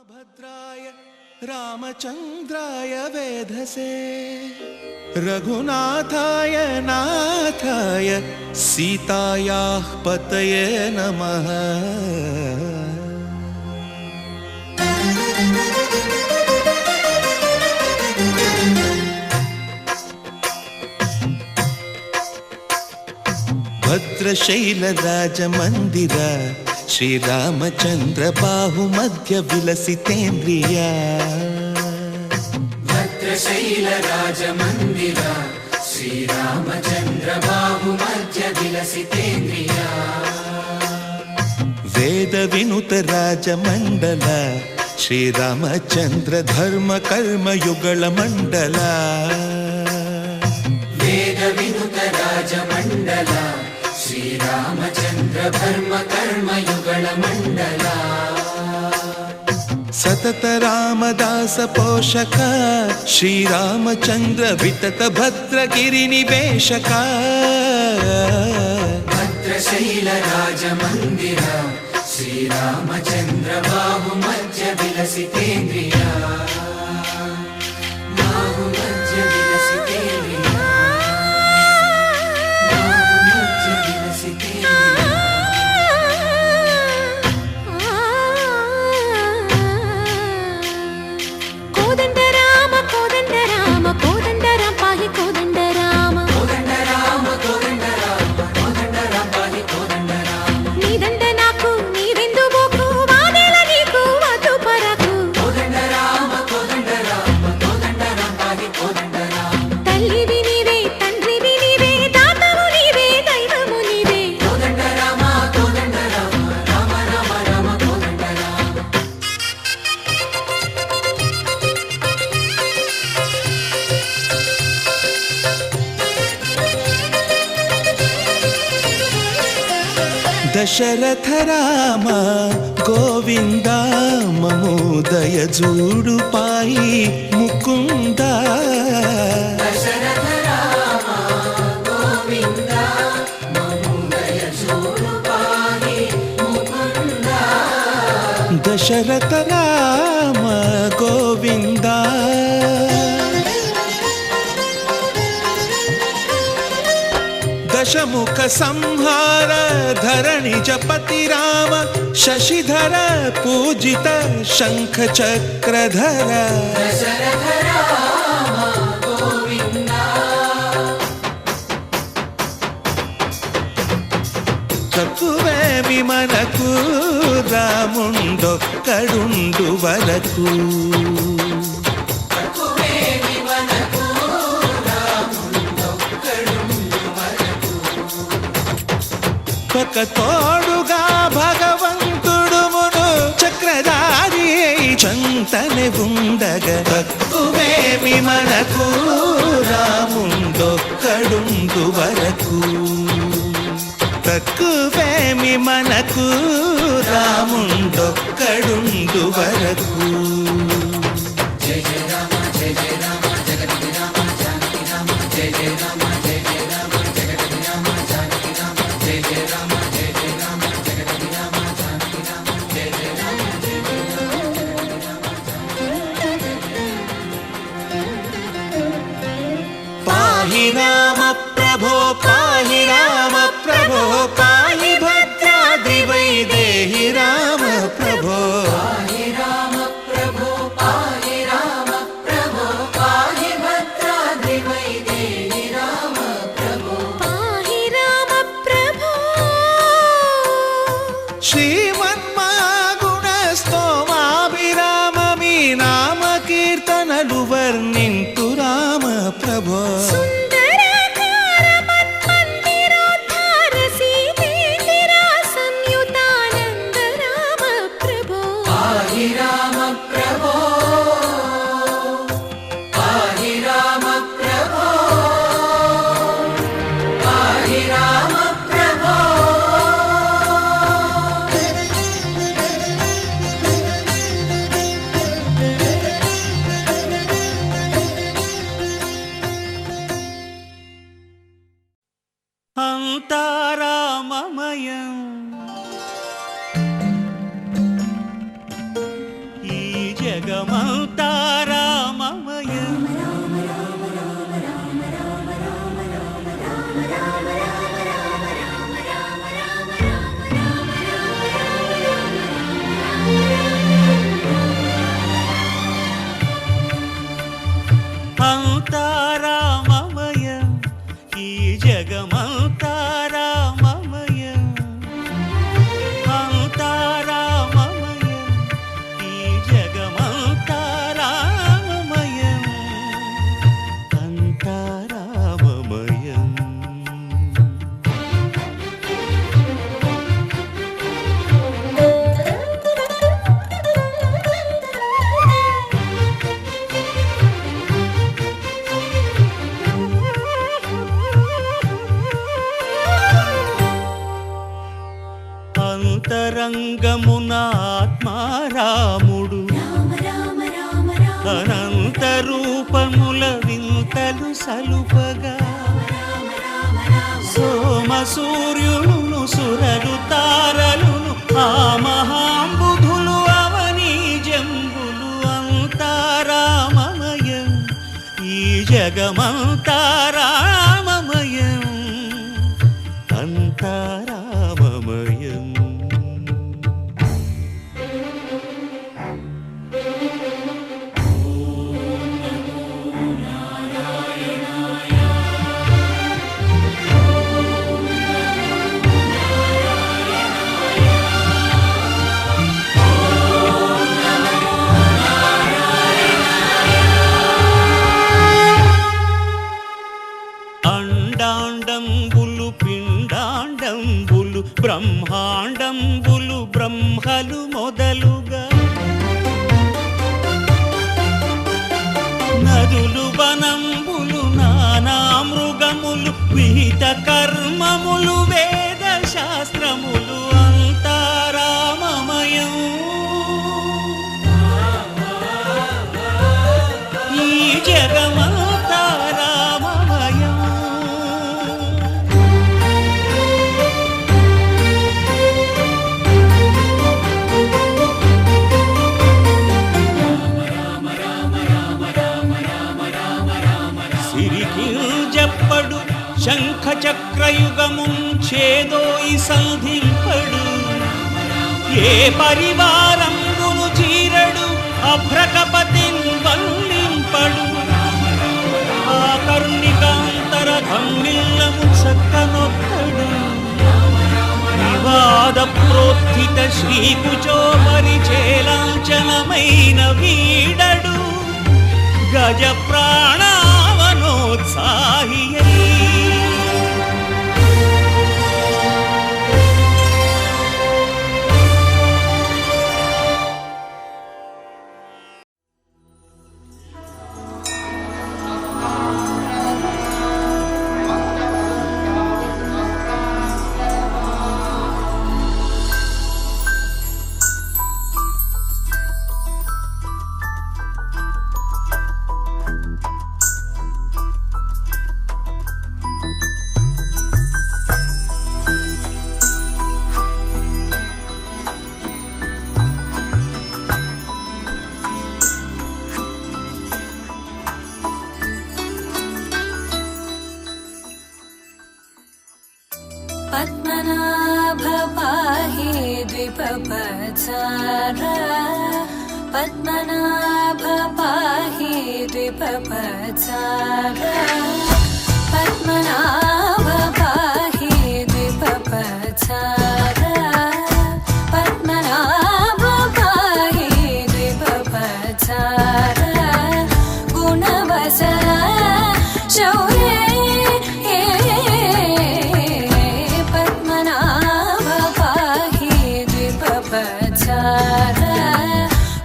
भद्राय रामचन्द्राय वेधसे रघुनाथाय नाथाय सीतायाः पतये नमः। भद्रशैलराजमन्दिर श्रीरामचन्द्र बाहुमध्य विलसितेन्द्रिया। भद्रशैलराजमन्दिर श्रीरामचन्द्र बाहुमध्य विलसितेन्द्रिया। वेदविनुत राजमण्डल श्रीरामचन्द्र धर्म कर्म युगल मण्डल। वेदविनुत राजमण्डल श्रीरामचन्द्र धर्म कर्म युगल मण्डल। सतत रामदास पोषक श्रीरामचन्द्र वितत भद्रगिरि निवेशक। भद्रशैल राजमन्दिर श्रीरामचन्द्र बाहुमध्य विलसितेन्द्रिया। बाहुमध्य विलसितेन्द्रिया। बाहुमध्य विलसितेन्द्रिया। कोदंड राम पाहि कोदंड राम। कोदंड राम पाहि कोदंड राम। नी दंड नाकु नीवेंदु बोकु वादेला नीकु वधु परकु। कोदंड राम पाहि कोदंड राम। तल्लिवि नीवे तंड्रिवि नीवे दातवु नीवे दैवमु नीवे। कोदंड राम राम राम राम कोदंड राम। दशरथ राम गोविंद ममोदय जूडु पाहि मुकुंद। दशरथ राम गोविंद ममोदय जूडु पाहि मुकुंद। दशरथ राम गोविंद दशमुख संहार धरणि जपति राम शशिधर पूजित शंख चक्रधर। दशरथ राम गोविंद। తక్కువేమి మనకు రాముండొక్కడుండు వరకు. తక్కువేమి మనకు రాముండొక్కడుండు వరకు. ఒక తోడుగా భగవంతుడుమును చక్రధారి చంతనే ఉండగ. తక్కువేమి మనకు రాముండొక్కడుండు వరకు. తక్కువేమి మనకు రాముండొక్కడుండు వరకు. జయ జయ రామ జయ జయ రామ జగతి రామ జానకి రామ జయ జయ రామ జయ జయ రామ జగతి రామ జానకి రామ జయ జయ రామ జయ జయ రామ జగతి రామ జానకి రామ జయ జయ రామ జయ జయ రామ. పాహి రామ ప్రభో పాహి రామ ప్రభో పాహి భద్రాద్రి వైదేహి రామ ప్రభో. పాహి రామ ప్రభో పాహి రామ ప్రభో పాహి భద్రాద్రి వైదేహి రామ ప్రభో. पाहि राम प्रभो। శ్రీమన్మాగుణ స్తోమాభిరామ మీ నామ కీర్తనలు వర్ణింతు రామ ప్రభో. सुन्दराकार मन्मन्दिरोद्धार सीतेन्दिरा संयुतानन्द राम प्रभो। పాహి రామ ప్రభో పాహి రామ ప్రభో పాహి రామ ప్రభో. అంతా రామమయం జగమంతా రామమయం. అంతా రామమయం, ఈ జగమంతా రామమయం. అంతా రామమయం, ఈ జగమంతా రామమయం. అంతా రామమయం. అంతరంగమున ఆత్మారాముడు అనంత రూపముల వింతలు సలుపగా సోమ సూర్యులను సురలు తారలును ఆ మహాంబుధులు అవనీ జంబులు. అంతా రామమయం, ఈ జగమంతా రామమయం. అంతా రామమయం. అండాండంబులు పిండాండంబులు బ్రహ్మాండంబులు బ్రహ్మలు మొదలుగా నదులు వనంబులు నానా మృగములు విహిత కర్మములు వేద శాస్త్రములు. అంతా రామమయం, ఈ జగమంతా రామమయం. సిరికింజప్పడు శంఖ చక్రయుగముంచేదోయి సంధింపడు. ఏ పరివారంబును చీరడు అభ్రకపతిన్ వల్లింపడు. ఆ కర్ణికాంతర ధమ్మిల్లము చక్కనొక్కడు. వివాద ప్రోత్థిత శ్రీకుచో పరిచేలాంఛనమైన వీడడు. గజ ప్రాణావనోత్సాహియై पद्मनाभ पाहि द्विपपचार पद्मनाभ पाहि द्विपपचार पद्मनाभ पाहि द्विपपचार पद्मनाभ पाहि द्विपपचार गुणवसर शौर्य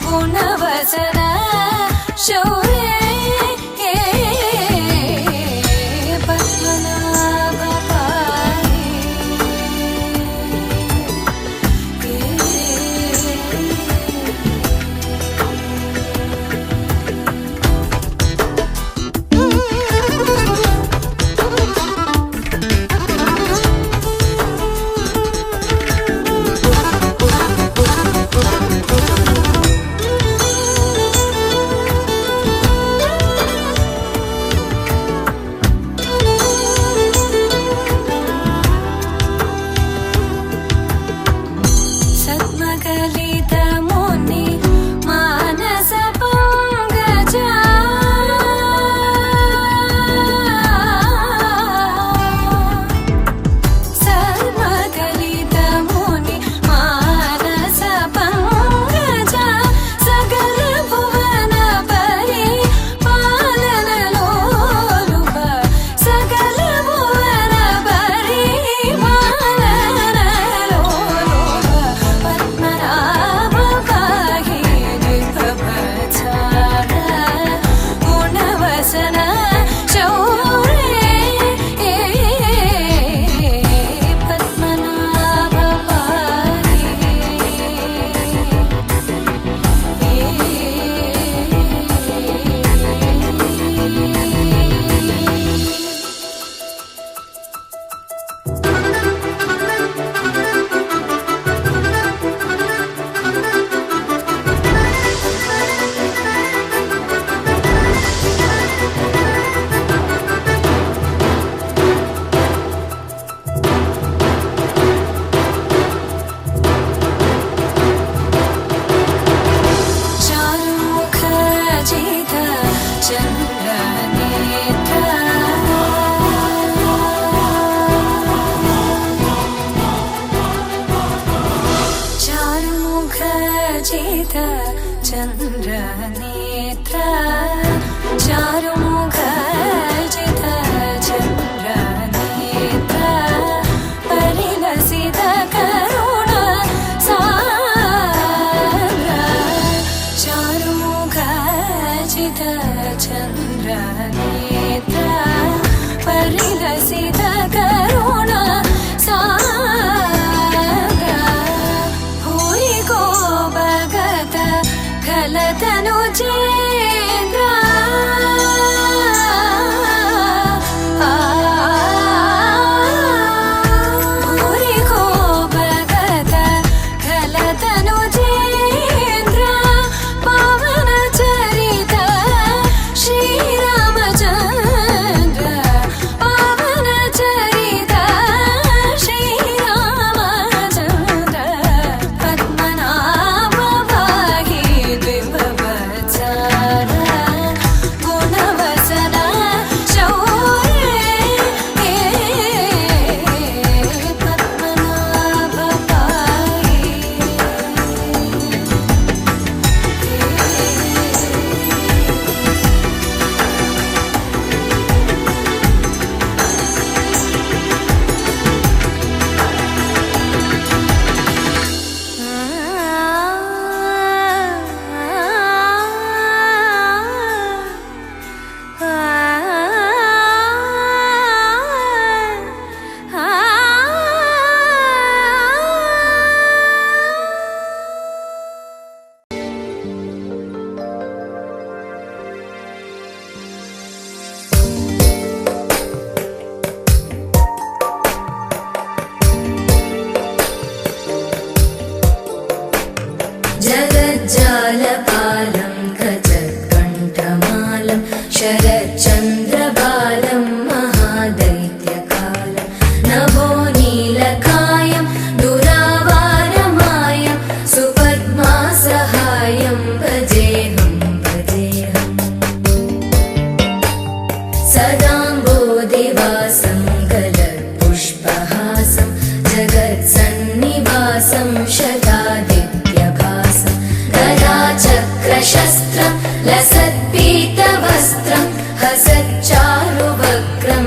गुणवसर शौर्य पद्मनाभ पाहि चन्द्रनेत्र चारुमुखजित चन्द्रनेत्र परिलसित करुण सान्द्र चारुमुखजित चन्द्रनेत्र परिलसित करुण सान्द्र भूरि को भगत खलतनु चेन्द्र भूरि को भगत खलतनु चेन्द्र पावन चरित श्रीरामचन्द्र पावन चरित श्रीरामचन्द्र पद्मनाभ पाहि द्विभवत्सर गुणवसन शौर्ये पद्मनाभ पाहि जगज्जालपालं गजत्कण्ठमालं शरच्चन्द्रबालं महादैत्यकालं नभो नीलकायं दुरावारमायं सुपद्मासहायं भजेऽहं भजेऽहम् सदाम्बोधिवासं गलत्पुष्पहासं जगत्सन्निवासं शतादित्यभासं गदाचक्रशस्त्रं लसत्पीतवस्त्रं हसच्चारुवक्त्रं